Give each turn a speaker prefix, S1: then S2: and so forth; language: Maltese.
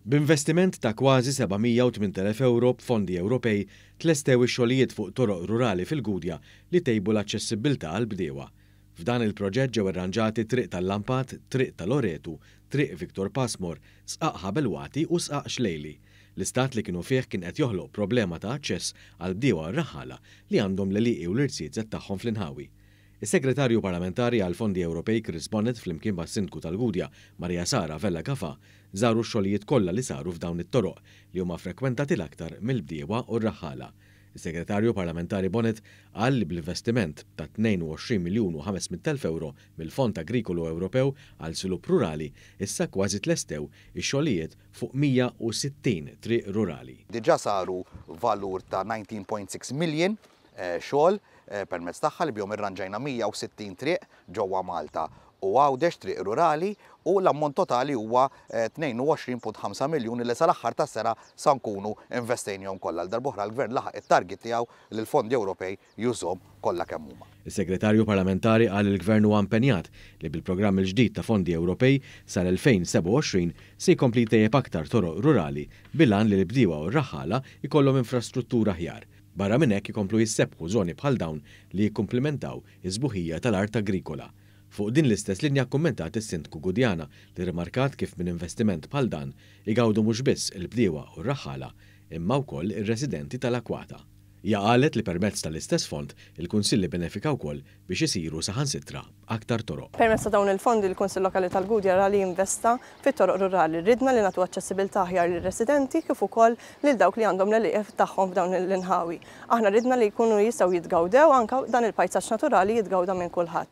S1: B'investiment ta' kważi 708,000 euro b'fondi Ewropej tlestew ix-xogħlijiet fuq toroq rurali fil-Gudja li tejbu l-aċċessibilità għal bdiewa. F'dan il-proġett ġew irranġati triq tal-Lampat, triq tal-Oretu, triq Viktor Pasmor, sqaq Ħabelwati u sqaq Xlejli. L-istat li kienu fih kien qed joħloq problema ta' aċċess għal bdiewa raħala li għandhom l-eliqi u l-irsiet tagħhom fl-inħawi. Is-Segretarju Parlamentari għal Fondi Ewropej Chris Bonnet flimkien mas-Sindku tal-Gudja Marja Sara Vella Kafà żaru x-xogħlijiet kollha li saru f'dawn it-toroq li huma frekwentati l-aktar mill-bdiewa u r-raħala. Is-Segretarju Parlamentari Bonnet qal li bl-investiment ta' 22,500,000 euro mill-Fond Agrikolu Ewropew għal Żvilupp Rurali issa kważi tlestew ix-xogħlijiet fuq 160 triq rurali.
S2: Diġà saru valur ta' 19.6 miljun xogħol permezz tagħha li bihom irranġajna 160 triq ġewwa Malta u għawdex triq rurali u l-ammont totali huwa 22.5 miljun li sal-aħħar tas-sena sa nkunu investejnihom kollha. L darb'oħra l-Gvern laħaq it-target tiegħu li l-fondi Ewropej jużhom kollha kemm huma.
S1: Is-Segretarju Parlamentari qal il-Gvern huwa impenjat li bil-programm il-ġdid ta' fondi Ewropej sal-2027 se jkompli jtejjeb aktar toroq rurali bil-għan li l-bdiewa u r-raħala jkollhom infrastruttura aħjar. Barra minn hekk ikomplu jissebħu żoni bħal dawn li jikkumplimentaw iż-żbuħija tal-art agrikola. Fuq din l-istess linja kkummentat is-Sindku Gudjana li rimarkat kif minn investiment bħal dan igawdu mhux biss il-bdiewa u r-raħala imma wkoll ir-residenti tal-Akwata. Hija qalet li permezz tal-istess fond il-Kunsilli benefika wkoll biex isiru saħansitra aktar toroq.
S3: Permezz ta' dawn il-fondi l-Kunsill Lokali tal-Gudja ra li investa fit-toroq rurali. Ridna li nagħtu aċċessibilità aħjar lir-residenti kif ukoll lil dawk li għandhom l-eliq tagħhom f'dawn l-inħawi. Aħna ridna li jkunu jistgħu jitgawdew anke dan il-pajsaġġ naturali jitgawda minn kulħadd.